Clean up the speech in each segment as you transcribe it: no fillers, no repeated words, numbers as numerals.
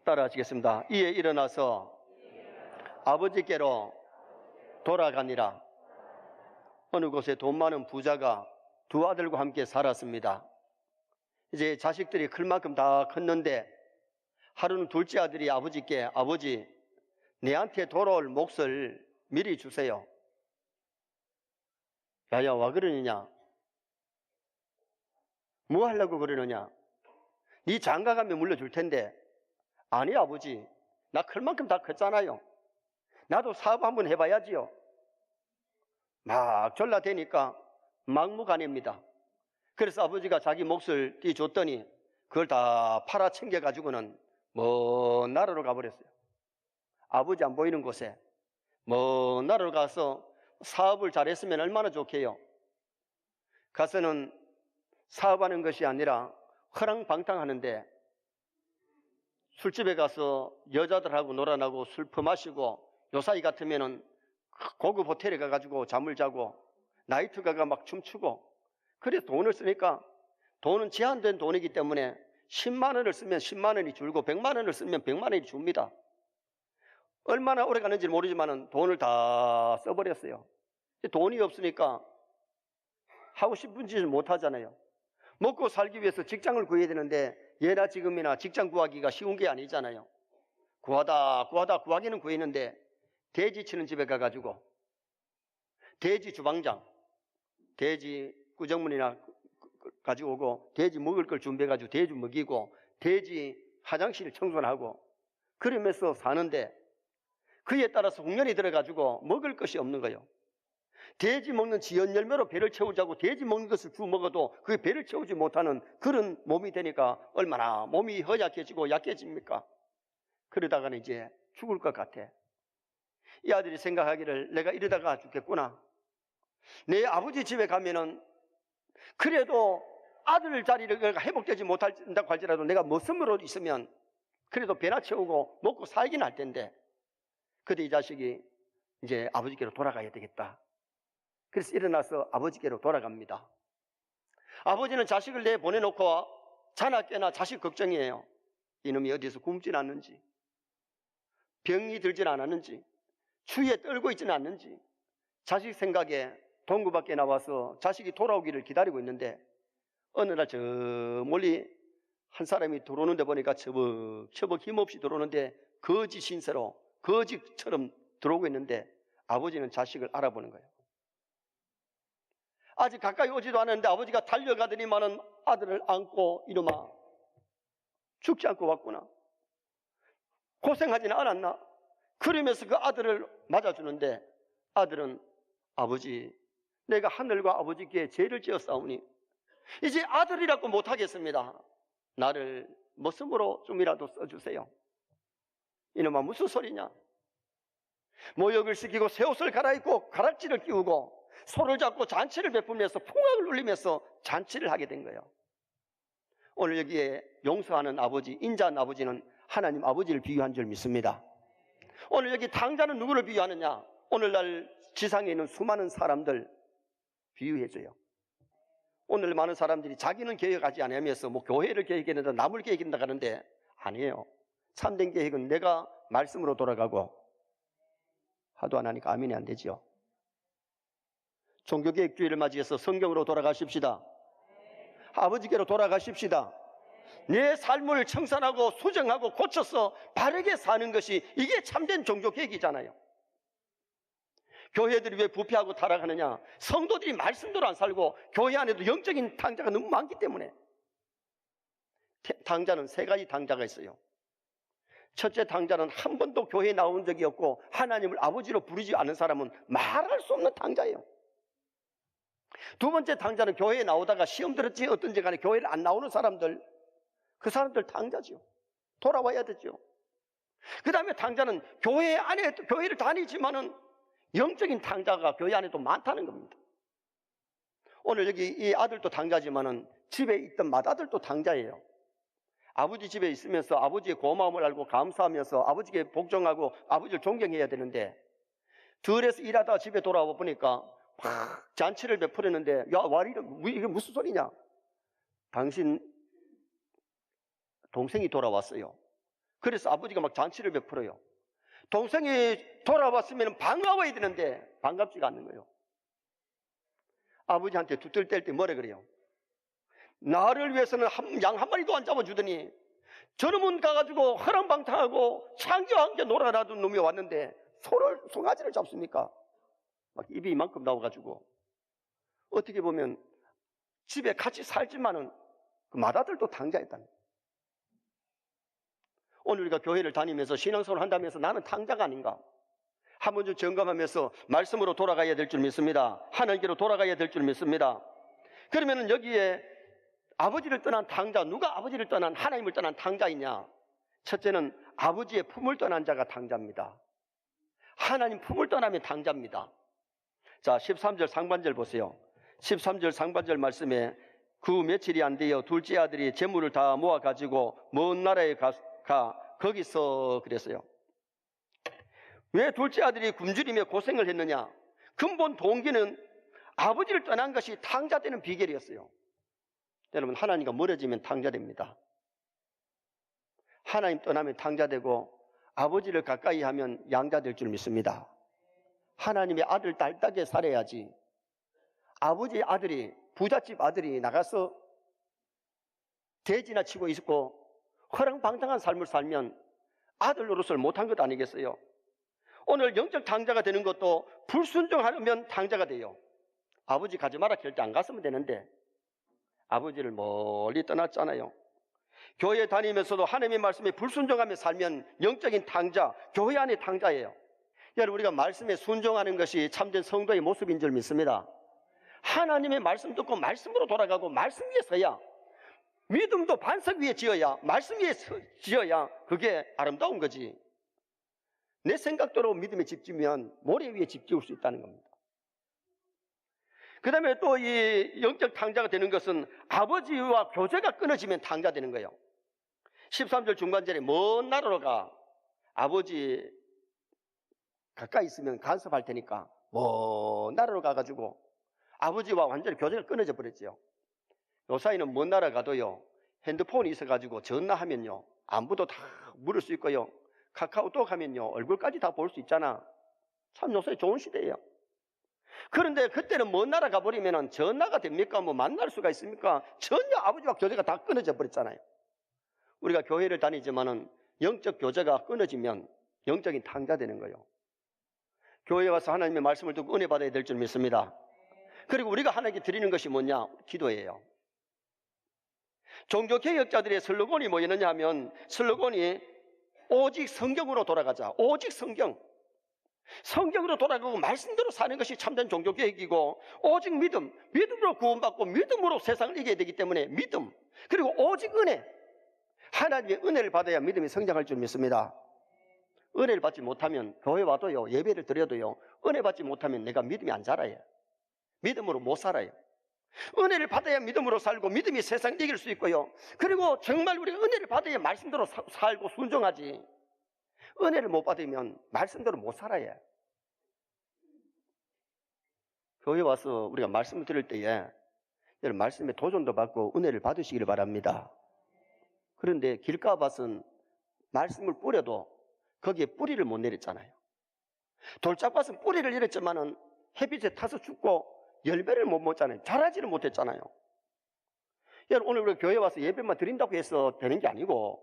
따라하시겠습니다. 이에 일어나서 아버지께로 돌아가니라. 어느 곳에 돈 많은 부자가 두 아들과 함께 살았습니다. 이제 자식들이 클 만큼 다 컸는데 하루는 둘째 아들이 아버지께, 아버지, 내한테 돌아올 몫을 미리 주세요. 야야, 와 그러느냐? 뭐 하려고 그러느냐? 네 장가 가면 물려줄 텐데. 아니 아버지, 나 클 만큼 다 컸잖아요. 나도 사업 한번 해봐야지요. 막 졸라대니까 막무가내입니다. 그래서 아버지가 자기 몫을 띄줬더니 그걸 다 팔아 챙겨가지고는 먼 나라로 가버렸어요. 아버지 안 보이는 곳에 먼 나라로 가서 사업을 잘했으면 얼마나 좋게요. 가서는 사업하는 것이 아니라 허랑방탕하는데 술집에 가서 여자들하고 놀아나고 술 퍼마시고 요사이 같으면은 고급 호텔에 가가지고 잠을 자고 나이트 가가 막 춤추고 그래 돈을 쓰니까 돈은 제한된 돈이기 때문에 10만 원을 쓰면 10만 원이 줄고 100만 원을 쓰면 100만 원이 줍니다. 얼마나 오래 가는지 모르지만 돈을 다 써버렸어요. 돈이 없으니까 하고 싶은 짓을 못 하잖아요. 먹고 살기 위해서 직장을 구해야 되는데 예나 지금이나 직장 구하기가 쉬운 게 아니잖아요. 구하기는 구했는데 돼지 치는 집에 가가지고 돼지 주방장, 돼지 구정문이나 가지고 오고 돼지 먹을 걸 준비해가지고 돼지 먹이고 돼지 화장실 청소하고 그러면서 사는데 그에 따라서 홍련이 들어가지고 먹을 것이 없는 거예요. 돼지 먹는 지연 열매로 배를 채우자고 돼지 먹는 것을 주 먹어도 그 배를 채우지 못하는 그런 몸이 되니까 얼마나 몸이 허약해지고 약해집니까? 그러다가는 이제 죽을 것 같아. 이 아들이 생각하기를 내가 이러다가 죽겠구나. 내 아버지 집에 가면은 그래도 아들 자리가 회복되지 못한다고 할지라도 내가 머슴으로 있으면 그래도 배나 채우고 먹고 살긴 할 텐데 그때 이 자식이 이제 아버지께로 돌아가야 되겠다. 그래서 일어나서 아버지께로 돌아갑니다. 아버지는 자식을 내보내놓고 자나깨나 자식 걱정이에요. 이놈이 어디서 굶진 않는지, 병이 들진 않았는지, 추위에 떨고 있지는 않는지, 자식 생각에 동구 밖에 나와서 자식이 돌아오기를 기다리고 있는데 어느 날 저 멀리 한 사람이 들어오는데 보니까 처벅 힘없이 들어오는데 거지 신세로 거지처럼 들어오고 있는데 아버지는 자식을 알아보는 거예요. 아직 가까이 오지도 않았는데 아버지가 달려가더니만은 아들을 안고 이놈아 죽지 않고 왔구나. 고생하지는 않았나? 그러면서 그 아들을 맞아주는데 아들은 아버지 내가 하늘과 아버지께 죄를 지었사오니 이제 아들이라고 못하겠습니다. 나를 머슴으로 좀이라도 써주세요. 이놈아 무슨 소리냐? 모욕을 시키고 새 옷을 갈아입고 가락지를 끼우고 소를 잡고 잔치를 베풀면서 풍악을 울리면서 잔치를 하게 된 거예요. 오늘 여기에 용서하는 아버지, 인자한 아버지는 하나님 아버지를 비유한 줄 믿습니다. 오늘 여기 당자는 누구를 비유하느냐? 오늘날 지상에 있는 수많은 사람들 비유해줘요. 오늘 많은 사람들이 자기는 계획하지 않으면서 뭐 교회를 계획했는다 남을 계획한다 하는데 아니에요. 참된 계획은 내가 말씀으로 돌아가고 하도 안 하니까 아멘이 안 되죠. 종교개혁주의를 맞이해서 성경으로 돌아가십시다. 아버지께로 돌아가십시다. 내 삶을 청산하고 수정하고 고쳐서 바르게 사는 것이 이게 참된 종교개혁이잖아요. 교회들이 왜 부패하고 타락하느냐? 성도들이 말씀대로 안 살고 교회 안에도 영적인 당자가 너무 많기 때문에. 당자는 세 가지 당자가 있어요. 첫째 당자는 한 번도 교회에 나온 적이 없고 하나님을 아버지로 부르지 않은 사람은 말할 수 없는 당자예요. 두 번째 당자는 교회에 나오다가 시험 들었지 어떤지 간에 교회를 안 나오는 사람들, 그 사람들 탕자죠. 돌아와야 되죠. 그 다음에 탕자는 교회 안에, 교회를 다니지만은 영적인 탕자가 교회 안에도 많다는 겁니다. 오늘 여기 이 아들도 탕자지만은 집에 있던 맏아들도 탕자예요. 아버지 집에 있으면서 아버지의 고마움을 알고 감사하면서 아버지께 복종하고 아버지를 존경해야 되는데, 들에서 일하다가 집에 돌아와 보니까 막 잔치를 베풀었는데, 야, 이게 무슨 소리냐? 당신 동생이 돌아왔어요. 그래서 아버지가 막 잔치를 베풀어요. 동생이 돌아왔으면 반가워야 되는데 반갑지가 않는 거예요. 아버지한테 두들 뗄 때 뭐라 그래요? 나를 위해서는 양 한 마리도 안 잡아주더니 저놈은 가가지고 허랑방탕하고 창기와 함께 놀아나던 놈이 왔는데 송아지를 잡습니까? 막 입이 이만큼 나와가지고, 어떻게 보면 집에 같이 살지만은 그 맏아들도 탕자였다는 거예요. 오늘 우리가 교회를 다니면서 신앙생활을 한다면서 나는 탕자가 아닌가? 한 번 좀 점검하면서 말씀으로 돌아가야 될 줄 믿습니다. 하나님께로 돌아가야 될 줄 믿습니다. 그러면은 여기에 아버지를 떠난 탕자, 누가 아버지를 떠난, 하나님을 떠난 탕자이냐? 첫째는 아버지의 품을 떠난 자가 탕자입니다. 하나님 품을 떠나면 탕자입니다. 자, 13절 상반절 보세요. 13절 상반절 말씀에 그 며칠이 안 되어 둘째 아들이 재물을 다 모아가지고 먼 나라에 가 거기서 그랬어요. 왜 둘째 아들이 굶주리며 고생을 했느냐? 근본 동기는 아버지를 떠난 것이 탕자되는 비결이었어요. 여러분, 하나님과 멀어지면 탕자됩니다. 하나님 떠나면 탕자되고 아버지를 가까이 하면 양자될 줄 믿습니다. 하나님의 아들 딸딱에 살아야지. 아버지의 아들이, 부잣집 아들이 나가서 돼지나 치고 있고 허랑방탕한 삶을 살면 아들 노릇을 못한 것 아니겠어요? 오늘 영적 탕자가 되는 것도 불순종하면 탕자가 돼요. 아버지 가지 마라 할 때 안 갔으면 되는데 아버지를 멀리 떠났잖아요. 교회 다니면서도 하나님의 말씀에 불순종하며 살면 영적인 탕자, 교회 안의 탕자예요. 여러분, 우리가 말씀에 순종하는 것이 참된 성도의 모습인 줄 믿습니다. 하나님의 말씀 듣고 말씀으로 돌아가고 말씀 위에 서야, 믿음도 반석 위에 지어야, 말씀 위에 지어야 그게 아름다운 거지. 내 생각대로 믿음에 집 지으면 모래 위에 집 지을 수 있다는 겁니다. 그 다음에 또 이 영적 탕자가 되는 것은 아버지와 교제가 끊어지면 탕자 되는 거예요. 13절 중간절에 먼 나라로 가, 아버지 가까이 있으면 간섭할 테니까 먼 나라로 가가지고 아버지와 완전히 교제가 끊어져 버렸죠. 요사이는 먼 나라 가도요, 핸드폰이 있어가지고 전화하면요 안부도 다 물을 수 있고요, 카카오톡 하면요 얼굴까지 다 볼 수 있잖아. 참 요새 좋은 시대예요. 그런데 그때는 먼 나라 가버리면 전화가 됩니까? 뭐 만날 수가 있습니까? 전혀 아버지와 교제가 다 끊어져 버렸잖아요. 우리가 교회를 다니지만은 영적 교제가 끊어지면 영적인 탕자 되는 거예요. 교회에 와서 하나님의 말씀을 듣고 은혜 받아야 될 줄 믿습니다. 그리고 우리가 하나님께 드리는 것이 뭐냐? 기도예요. 종교개혁자들의 슬로건이 뭐였느냐 하면, 슬로건이 오직 성경으로 돌아가자. 오직 성경. 성경으로 돌아가고 말씀대로 사는 것이 참된 종교개혁이고, 오직 믿음, 믿음으로 구원받고 믿음으로 세상을 이겨야 되기 때문에 믿음, 그리고 오직 은혜, 하나님의 은혜를 받아야 믿음이 성장할 줄 믿습니다. 은혜를 받지 못하면 교회 와도요, 예배를 드려도요, 은혜 받지 못하면 내가 믿음이 안 자라요. 믿음으로 못 살아요. 은혜를 받아야 믿음으로 살고 믿음이 세상을 이길 수 있고요, 그리고 정말 우리가 은혜를 받아야 말씀대로 살고 순종하지, 은혜를 못 받으면 말씀대로 못 살아요. 교회 와서 우리가 말씀을 들을 때에 여러분, 말씀에 도전도 받고 은혜를 받으시기를 바랍니다. 그런데 길가밭은 말씀을 뿌려도 거기에 뿌리를 못 내렸잖아요. 돌짝밭은 뿌리를 내렸지만은 햇빛에 타서 죽고 열매를 못 먹잖아요. 자라지를 못했잖아요. 여러분, 오늘 우리가 교회 와서 예배만 드린다고 해서 되는 게 아니고,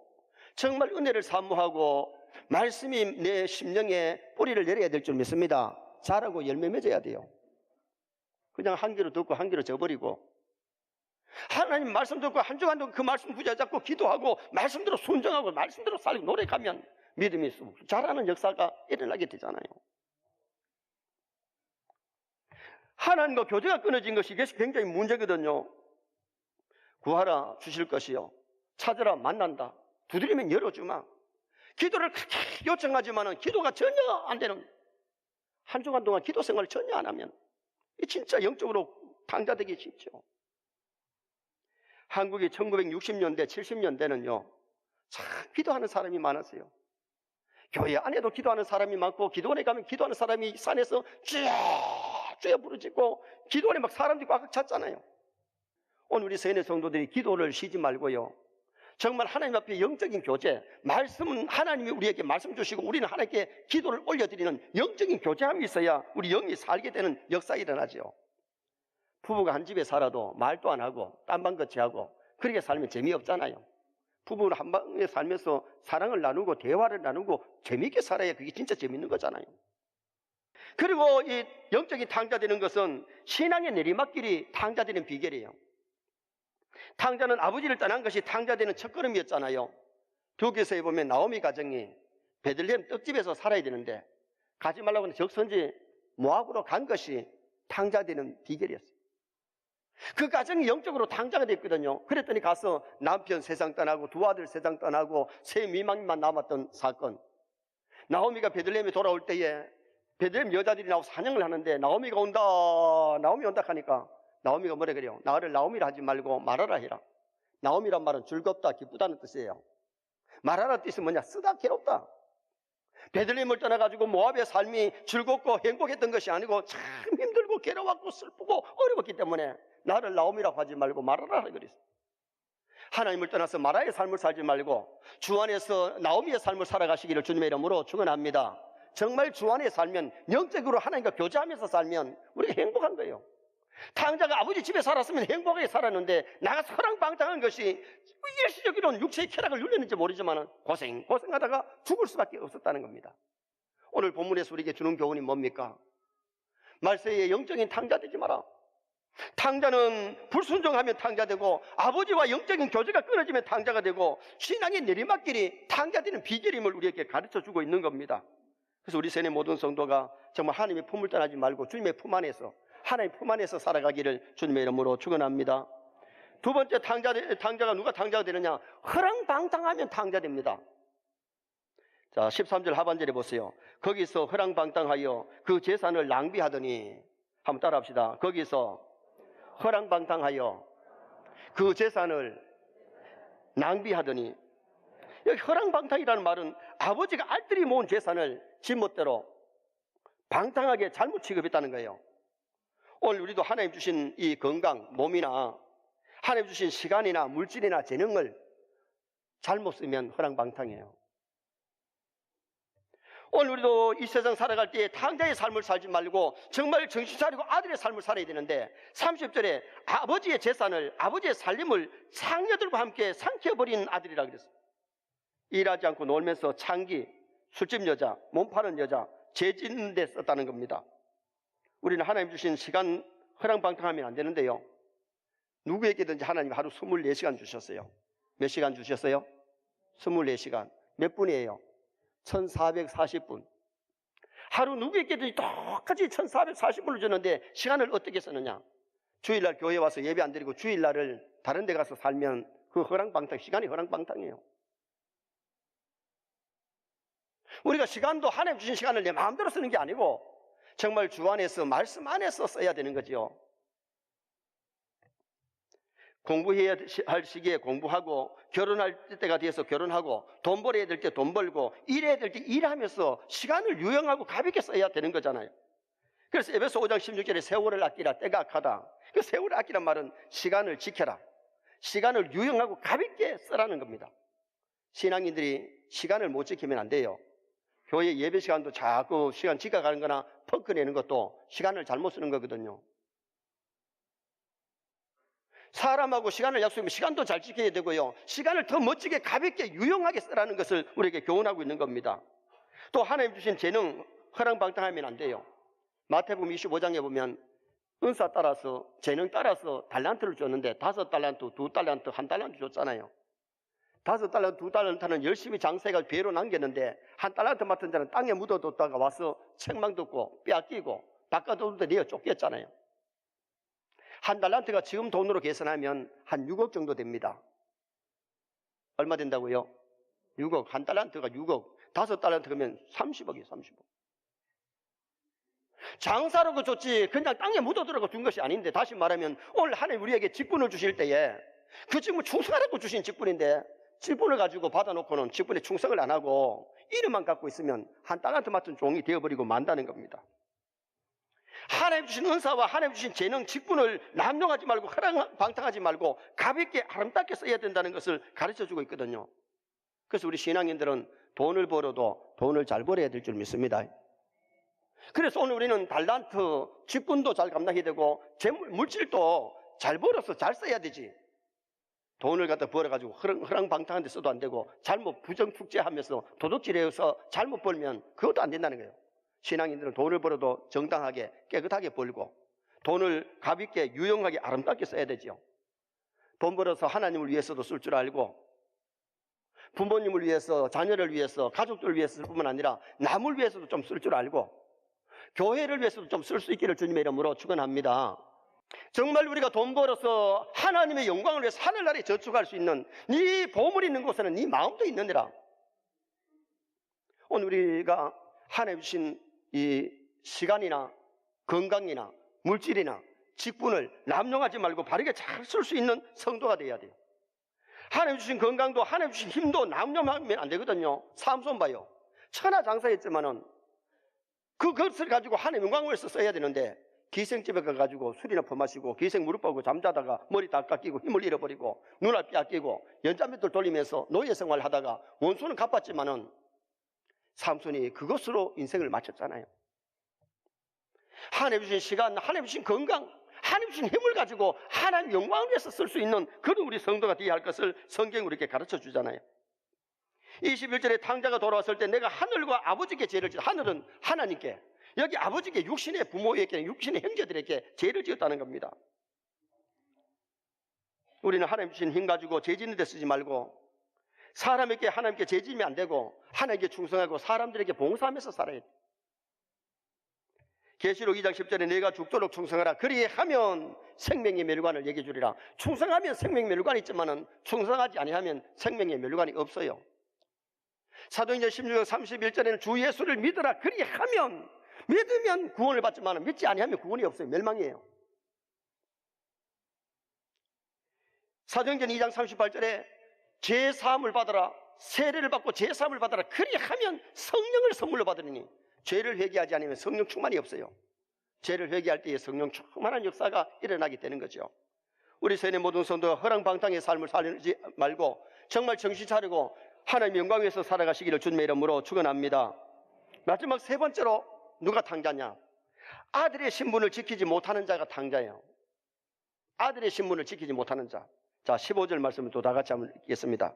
정말 은혜를 사모하고 말씀이 내 심령에 뿌리를 내려야 될 줄 믿습니다. 자라고 열매 맺어야 돼요. 그냥 한 귀로 듣고 한 귀로 져버리고, 하나님 말씀 듣고 한 주간 동안 그 말씀 부여잡고 기도하고 말씀대로 순종하고 말씀대로 살고 노력하면 믿음이 자라는 역사가 일어나게 되잖아요. 하나님과 교제가 끊어진 것이, 이것이 굉장히 문제거든요. 구하라 주실 것이요, 찾으라 만난다. 두드리면 열어주마. 기도를 그렇게 요청하지만은 기도가 전혀 안 되는, 한 주간 동안 기도 생활을 전혀 안 하면 진짜 영적으로 탕자되기 쉽죠. 한국이 1960년대, 70년대는요, 참 기도하는 사람이 많았어요. 교회 안에도 기도하는 사람이 많고, 기도원에 가면 기도하는 사람이 산에서 쥐어 부르짖고, 기도원에 막 사람들이 꽉 찼잖아요. 오늘 우리 세뇌 성도들이 기도를 쉬지 말고요, 정말 하나님 앞에 영적인 교제, 말씀은 하나님이 우리에게 말씀 주시고 우리는 하나님께 기도를 올려드리는 영적인 교제함이 있어야 우리 영이 살게 되는 역사가 일어나죠. 부부가 한 집에 살아도 말도 안 하고 딴방거치 하고 그렇게 살면 재미없잖아요. 부부는 한 방에 살면서 사랑을 나누고 대화를 나누고 재미있게 살아야 그게 진짜 재밌는 거잖아요. 그리고 이 영적인 탕자되는 것은 신앙의 내리막길이 탕자되는 비결이에요. 탕자는 아버지를 떠난 것이 탕자되는 첫걸음이었잖아요. 두개서에 보면 나오미 가정이 베들레헴 떡집에서 살아야 되는데 가지 말라고 하는 적선지 모압으로 간 것이 탕자되는 비결이었어요. 그 가정이 영적으로 탕자가 됐거든요. 그랬더니 가서 남편 세상 떠나고 두 아들 세상 떠나고 세 미망만 남았던 사건. 나오미가 베들레헴에 돌아올 때에 베들레헴 여자들이 나와서 사냥을 하는데 나오미 온다 하니까 나오미가 뭐라 그래요? 나를 나오미라 하지 말고 말하라 해라. 나오미란 말은 즐겁다, 기쁘다는 뜻이에요. 말하라 뜻은 뭐냐? 쓰다, 괴롭다. 베들레헴을 떠나가지고 모압의 삶이 즐겁고 행복했던 것이 아니고 참 힘들고 괴로웠고 슬프고 어려웠기 때문에 나를 나오미라고 하지 말고 말하라 그랬어요. 하나님을 떠나서 마라의 삶을 살지 말고 주 안에서 나오미의 삶을 살아가시기를 주님의 이름으로 축원합니다. 정말 주 안에 살면, 영적으로 하나님과 교제하면서 살면 우리가 행복한 거예요. 탕자가 아버지 집에 살았으면 행복하게 살았는데 나가서 허랑방탕한 것이 일시적으로는 육체의 쾌락을 누렸는지 모르지만 고생하다가 죽을 수밖에 없었다는 겁니다. 오늘 본문에서 우리에게 주는 교훈이 뭡니까? 말세에 영적인 탕자되지 마라. 탕자는 불순종하면 탕자되고 아버지와 영적인 교제가 끊어지면 탕자가 되고 신앙의 내리막길이 탕자되는 비결임을 우리에게 가르쳐주고 있는 겁니다. 그래서 우리 세뇌 모든 성도가 정말 하나님의 품을 떠나지 말고 주님의 품 안에서, 하나님 품 안에서 살아가기를 주님의 이름으로 축원합니다. 두 번째 탕자가 누가 탕자가 되느냐? 허랑방탕하면 탕자됩니다. 자, 13절 하반절에 보세요. 거기서 허랑방탕하여 그 재산을 낭비하더니, 한번 따라합시다. 거기서 허랑방탕하여 그 재산을 낭비하더니, 여기 허랑방탕이라는 말은 아버지가 알뜰히 모은 재산을 지멋대로 방탕하게 잘못 취급했다는 거예요. 오늘 우리도 하나님 주신 이 건강, 몸이나 하나님 주신 시간이나 물질이나 재능을 잘못 쓰면 허랑방탕이에요. 오늘 우리도 이 세상 살아갈 때 탕자의 삶을 살지 말고 정말 정신 차리고 아들의 삶을 살아야 되는데 30절에 아버지의 재산을, 아버지의 살림을 상녀들과 함께 삼켜버린 아들이라 그랬어요. 일하지 않고 놀면서 창기, 술집 여자, 몸 파는 여자, 죄 짓는 데 썼다는 겁니다. 우리는 하나님 주신 시간 허랑방탕하면 안 되는데요, 누구에게든지 하나님 하루 24시간 주셨어요. 몇 시간 주셨어요? 24시간. 몇 분이에요? 1440분. 하루 누구에게든지 똑같이 1440분을 줬는데 시간을 어떻게 쓰느냐? 주일날 교회 와서 예배 안 드리고 주일날을 다른 데 가서 살면 그 허랑방탕, 시간이 허랑방탕이에요. 우리가 시간도 하나님 주신 시간을 내 마음대로 쓰는 게 아니고 정말 주 안에서, 말씀 안에서 써야 되는 거죠. 공부해야 할 시기에 공부하고, 결혼할 때가 돼서 결혼하고, 돈 벌어야 될 때 돈 벌고, 일해야 될 때 일하면서 시간을 유용하고 가볍게 써야 되는 거잖아요. 그래서 에베소 5장 16절에 세월을 아끼라, 때가 악하다. 그 세월을 아끼란 말은 시간을 지켜라, 시간을 유용하고 가볍게 쓰라는 겁니다. 신앙인들이 시간을 못 지키면 안 돼요. 교회 예배 시간도 자꾸 시간 지켜가는 거나 펑크 내는 것도 시간을 잘못 쓰는 거거든요. 사람하고 시간을 약속하면 시간도 잘 지켜야 되고요, 시간을 더 멋지게 가볍게 유용하게 쓰라는 것을 우리에게 교훈하고 있는 겁니다. 또 하나님 주신 재능 허랑방탕하면 안 돼요. 마태복음 25장에 보면 은사 따라서, 재능 따라서 달란트를 줬는데 5달란트, 2달란트, 1달란트 줬잖아요. 5달란트, 2달란트는 열심히 장세가 배로 남겼는데 1달란트 맡은 자는 땅에 묻어뒀다가 와서 책망 듣고 빼앗기고 바꿔뒀는데 내어 쫓겼잖아요. 1달란트가 지금 돈으로 계산하면 한 6억 정도 됩니다. 얼마 된다고요? 6억. 한 달란트가 6억. 5달란트면 30억이에요. 30억. 장사로도 좋지 그냥 땅에 묻어들어가 준 것이 아닌데, 다시 말하면 오늘 하나님 우리에게 직분을 주실 때에 그 직분 충성하라고 주신 직분인데, 직분을 가지고 받아놓고는 직분에 충성을 안 하고 이름만 갖고 있으면 한 달란트 맡은 종이 되어버리고 만다는 겁니다. 하나님 주신 은사와 하나님 주신 재능, 직분을 남용하지 말고 허랑방탕하지 말고 가볍게 아름답게 써야 된다는 것을 가르쳐주고 있거든요. 그래서 우리 신앙인들은 돈을 벌어도 돈을 잘 벌어야 될 줄 믿습니다. 그래서 오늘 우리는 달란트, 직분도 잘 감당해야 되고 물질도 잘 벌어서 잘 써야 되지. 돈을 갖다 벌어가지고 허랑방탕한 데 써도 안 되고 잘못 부정축제하면서 도둑질해서 잘못 벌면 그것도 안 된다는 거예요. 신앙인들은 돈을 벌어도 정당하게 깨끗하게 벌고 돈을 가볍게 유용하게 아름답게 써야 되죠. 돈 벌어서 하나님을 위해서도 쓸 줄 알고 부모님을 위해서, 자녀를 위해서, 가족들을 위해서 뿐만 아니라 남을 위해서도 좀 쓸 줄 알고 교회를 위해서도 좀 쓸 수 있기를 주님의 이름으로 축원합니다. 정말 우리가 돈 벌어서 하나님의 영광을 위해서 하늘나라에 저축할 수 있는 네 보물이 있는 곳에는 네 마음도 있느니라. 오늘 우리가 하나님 주신 이 시간이나 건강이나 물질이나 직분을 남용하지 말고 바르게 잘 쓸 수 있는 성도가 되어야 돼요. 하나님 주신 건강도 하나님 주신 힘도 남용하면 안 되거든요. 삼손 봐요. 천하장사했지만은 그것을 가지고 하나님 영광을 위해서 써야 되는데 기생집에 가가지고 술이나 퍼마시고 기생 무릎 꿇고 잠자다가 머리 다 깎이고 힘을 잃어버리고 눈알 빼앗기고 연자맷돌 돌리면서 노예 생활을 하다가 원수는 갚았지만은 삼손이 그것으로 인생을 마쳤잖아요. 하나님 주신 시간, 하나님 주신 건강, 하나님 주신 힘을 가지고 하나님 영광을 위해서 쓸 수 있는 그런 우리 성도가 되어야 할 것을 성경이 우리에게 가르쳐 주잖아요. 21절에 탕자가 돌아왔을 때 내가 하늘과 아버지께 죄를 지었다. 하늘은 하나님께, 여기 아버지께 육신의 부모에게, 육신의 형제들에게 죄를 지었다는 겁니다. 우리는 하나님 주신 힘 가지고 죄 짓는 데 쓰지 말고 사람에게, 하나님께 죄 지으면 안 되고 하나님께 충성하고 사람들에게 봉사하면서 살아야 돼. 계시록 2장 10절에 내가 죽도록 충성하라. 그리하면 생명의 멸관을 얘기해 주리라. 충성하면 생명의 멸관이 있지만은 충성하지 아니하면 생명의 멸관이 없어요. 사도행전 16장 31절에는 주 예수를 믿으라. 그리하면, 믿으면 구원을 받지만 믿지 아니하면 구원이 없어요. 멸망이에요. 사도행전 2장 38절에 죄사함을 받아라. 세례를 받고 죄사함을 받아라. 그리하면 성령을 선물로 받으리니. 죄를 회개하지 않으면 성령 충만이 없어요. 죄를 회개할 때에 성령 충만한 역사가 일어나게 되는 거죠. 우리 세뇌 모든 성도가 허랑방탕의 삶을 살지 말고 정말 정신 차리고 하나님의 영광 위에서 살아가시기를 주님의 이름으로 축원합니다. 마지막 세 번째로 누가 탕자냐? 아들의 신분을 지키지 못하는 자가 탕자예요. 아들의 신분을 지키지 못하는 자. 자, 15절 말씀을 또 다 같이 한번 읽겠습니다.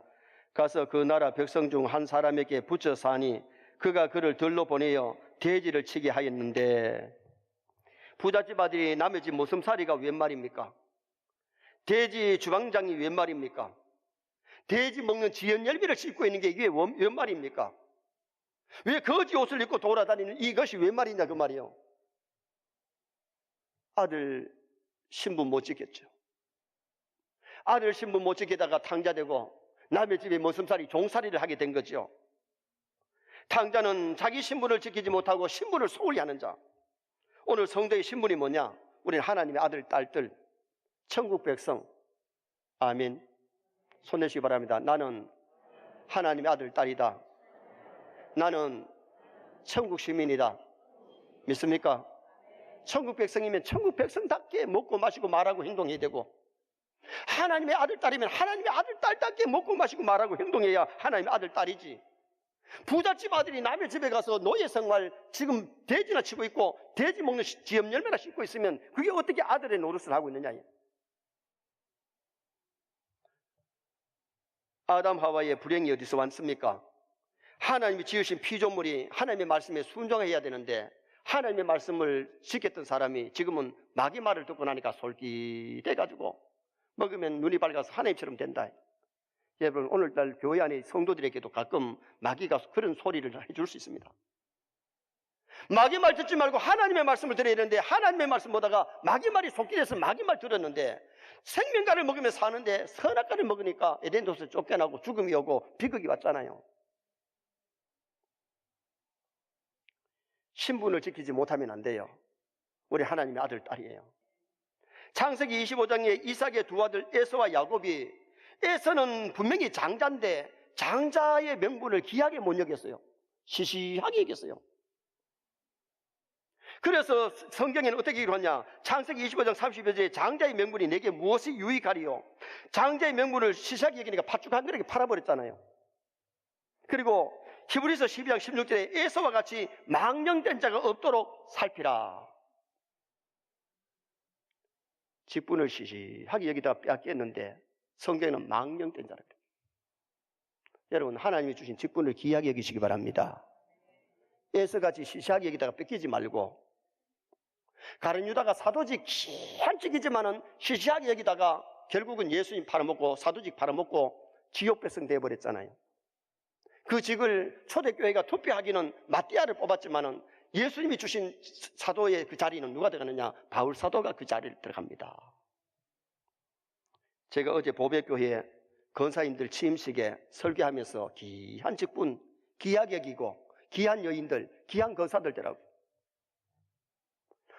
가서 그 나라 백성 중 한 사람에게 붙여 사니 그가 그를 들로 보내어 돼지를 치게 하였는데, 부잣집 아들이 남의 집 모슴살이가 웬 말입니까? 돼지 주방장이 웬 말입니까? 돼지 먹는 지연 열매를 씹고 있는 게 이게 웬 말입니까? 왜 거지 옷을 입고 돌아다니는 이것이 웬 말이냐 그 말이에요. 아들 신분 못 지켰죠. 아들 신분 못 지키다가 탕자되고 남의 집에 모슴살이 종살이를 하게 된 거죠. 탕자는 자기 신분을 지키지 못하고 신분을 소홀히 하는 자. 오늘 성도의 신분이 뭐냐? 우리는 하나님의 아들, 딸들, 천국 백성. 아멘. 손 내시기 바랍니다. 나는 하나님의 아들, 딸이다. 나는 천국 시민이다. 믿습니까? 천국 백성이면 천국 백성답게 먹고 마시고 말하고 행동해야 되고, 하나님의 아들, 딸이면 하나님의 아들, 딸답게 먹고 마시고 말하고 행동해야 하나님의 아들, 딸이지. 부잣집 아들이 남의 집에 가서 노예 생활 지금 돼지나 치고 있고 돼지 먹는 지엽 열매나 씹고 있으면 그게 어떻게 아들의 노릇을 하고 있느냐. 아담 하와의 불행이 어디서 왔습니까? 하나님이 지으신 피조물이 하나님의 말씀에 순종해야 되는데 하나님의 말씀을 지켰던 사람이 지금은 마귀 말을 듣고 나니까 솔깃해가지고 먹으면 눈이 밝아서 하나님처럼 된다. 여러분, 오늘날 교회 안에 성도들에게도 가끔 마귀가 그런 소리를 해줄 수 있습니다. 마귀 말 듣지 말고 하나님의 말씀을 들어야 되는데 하나님의 말씀 보다가 마귀 말이 속기돼서 마귀 말 들었는데 생명과를 먹으면 사는데 선악과를 먹으니까 에덴 동산에서 쫓겨나고 죽음이 오고 비극이 왔잖아요. 신분을 지키지 못하면 안 돼요. 우리 하나님의 아들, 딸이에요. 창세기 25장에 이삭의 두 아들 에서와 야곱이, 에서는 분명히 장자인데 장자의 명분을 귀하게 못 여겼어요. 시시하게 여겼어요. 그래서 성경에는 어떻게 기록하냐? 창세기 25장 30절에 장자의 명분이 내게 무엇이 유익하리요? 장자의 명분을 시시하게 여기니까 팥죽 한 그릇에 팔아버렸잖아요. 그리고 히브리서 12장 16절에 에서와 같이 망령된 자가 없도록 살피라. 직분을 시시하게 여기다가 빼앗겼는데 성경에는 망령된 자라. 여러분, 하나님이 주신 직분을 귀하게 여기시기 바랍니다. 에서같이 시시하게 여기다가 뺏기지 말고, 가룟 유다가 사도직 귀한 직이지만은 시시하게 여기다가 결국은 예수님 팔아먹고 사도직 팔아먹고 지옥 백성 되어버렸잖아요. 그 직을 초대교회가 투표하기는 마띠아를 뽑았지만은 예수님이 주신 사도의 그 자리는 누가 들어가느냐? 바울 사도가 그 자리를 들어갑니다. 제가 어제 보배교회 권사님들 취임식에 설교하면서 귀한 직분, 귀하게 여기고 귀한 여인들, 귀한 권사들더라고요.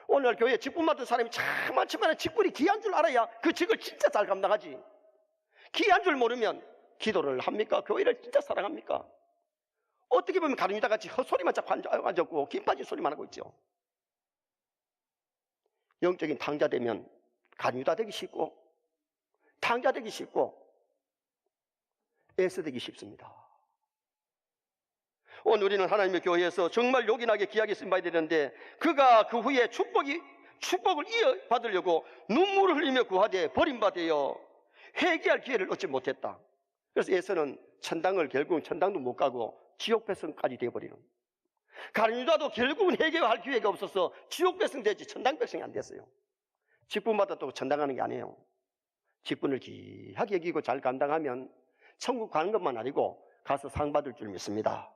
오늘 교회에 직분 맡은 사람이 참 많지만 직분이 귀한 줄 알아야 그 직을 진짜 잘 감당하지. 귀한 줄 모르면 기도를 합니까? 교회를 진짜 사랑합니까? 어떻게 보면 가룟유다 같이 헛소리만 자꾸 앉았고 김 빠진 소리만 하고 있죠. 영적인 탕자 되면 가룟유다 되기 쉽고 탕자 되기 쉽고 에서 되기 쉽습니다. 오늘 우리는 하나님의 교회에서 정말 요긴하게 귀하게 쓰임받아야 되는데, 그가 그 후에 축복을 이어받으려고 눈물을 흘리며 구하되 버림받아요 회개할 기회를 얻지 못했다. 그래서 에서는 천당을 결국은 천당도 못 가고 지옥 백성까지 되어버리는, 가룟유다도 결국은 회개할 기회가 없어서 지옥 백성 되지 천당 백성이 안 됐어요. 직분 받았다고 천당 가는 게 아니에요. 직분을 귀하게 여기고 잘 감당하면 천국 가는 것만 아니고 가서 상 받을 줄 믿습니다.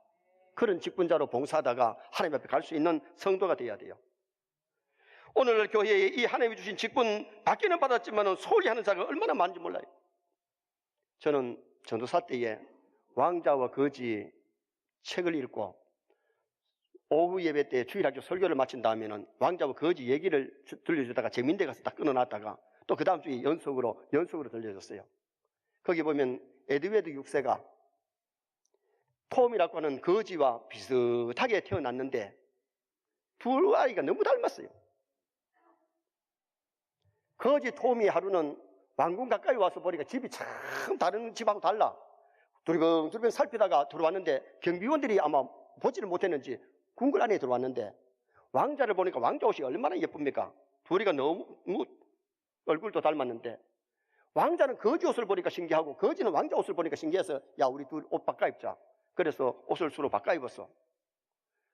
그런 직분자로 봉사하다가 하나님 앞에 갈 수 있는 성도가 되어야 돼요. 오늘 교회에 이 하나님이 주신 직분 받기는 받았지만 소홀히 하는 자가 얼마나 많은지 몰라요. 저는 전도사 때에 왕자와 거지 책을 읽고 오후 예배 때 주일학교 설교를 마친 다음에는 왕자와 거지 얘기를 들려주다가 재민대 가서 딱 끊어놨다가 또 그 다음 주에 연속으로 들려줬어요. 거기 보면 에드웨드 6세가 톰이라고 하는 거지와 비슷하게 태어났는데 두 아이가 너무 닮았어요. 거지 톰이 하루는 왕궁 가까이 와서 보니까 집이 참 다른 집하고 달라. 두리번두리번 살피다가 들어왔는데 경비원들이 아마 보지를 못했는지 궁궐 안에 들어왔는데 왕자를 보니까 왕자 옷이 얼마나 예쁩니까? 둘이가 너무 얼굴도 닮았는데 왕자는 거지 옷을 보니까 신기하고 거지는 왕자 옷을 보니까 신기해서 야, 우리 둘 옷 바꿔 입자. 그래서 옷을 서로 바꿔 입었어.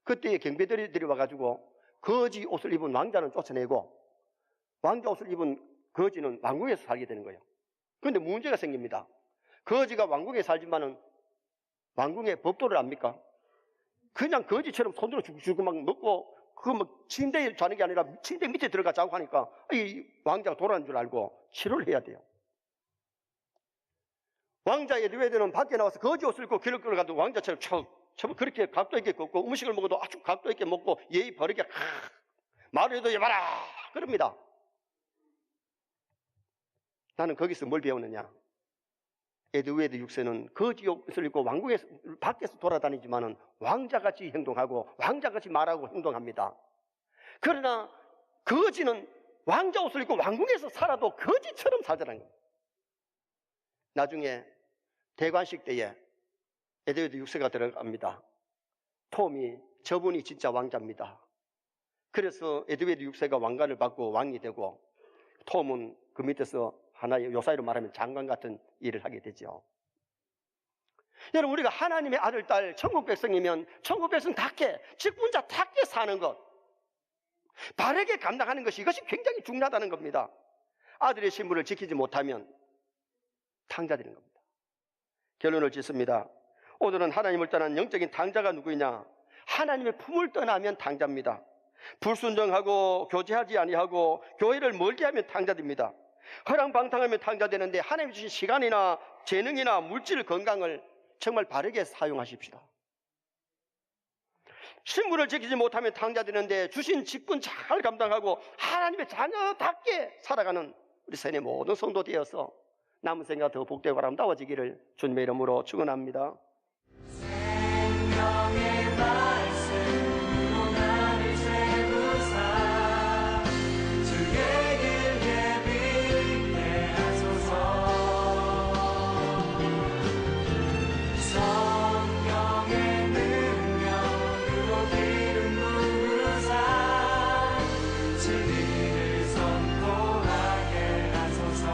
그때 경비들이 와가지고 거지 옷을 입은 왕자는 쫓아내고 왕자 옷을 입은 거지는 왕궁에서 살게 되는 거예요. 그런데 문제가 생깁니다. 거지가 왕궁에 살지만은 왕궁의 법도를 압니까? 그냥 거지처럼 손으로 죽고 막 먹고 뭐 침대에 자는 게 아니라 침대 밑에 들어가 자고 하니까 이 왕자가 돌아가는 줄 알고 치료를 해야 돼요. 왕자 에드웨드는 밖에 나와서 거지 옷을 입고 길을 걸어가도 왕자처럼 그렇게 각도 있게 걷고 음식을 먹어도 아주 각도 있게 먹고 예의 바르게 말을 해도 해봐라 그럽니다. 나는 거기서 뭘 배웠느냐? 에드웨드 6세는 거지 옷을 입고 왕궁에서 밖에서 돌아다니지만은 왕자같이 행동하고 왕자같이 말하고 행동합니다. 그러나 거지는 왕자 옷을 입고 왕궁에서 살아도 거지처럼 살자는 겁니다. 나중에 대관식 때에 에드웨드 6세가 들어갑니다. 톰이 저분이 진짜 왕자입니다. 그래서 에드웨드 6세가 왕관을 받고 왕이 되고 톰은 그 밑에서 하나의 요사이로 말하면 장관 같은 일을 하게 되죠. 여러분, 우리가 하나님의 아들, 딸, 천국 백성이면 천국 백성답게 직분자답게 사는 것, 바르게 감당하는 것이 이것이 굉장히 중요하다는 겁니다. 아들의 신분을 지키지 못하면 탕자되는 겁니다. 결론을 짓습니다. 오늘은 하나님을 떠난 영적인 탕자가 누구이냐? 하나님의 품을 떠나면 탕자입니다. 불순종하고 교제하지 아니하고 교회를 멀게 하면 탕자됩니다. 허랑방탕하면 탕자되는데 하나님 주신 시간이나 재능이나 물질 건강을 정말 바르게 사용하십시다. 신분을 지키지 못하면 탕자되는데 주신 직분 잘 감당하고 하나님의 자녀답게 살아가는 우리 세뇌 모든 성도 되어서 남은 생각 더 복되고 아름다워지기를 주님의 이름으로 축원합니다. 생명의 말씀으로 나를 세우사 주의 길 예비케 하소서. 성령의 능력으로 기름 부으사 진리를 선포하게 하소서.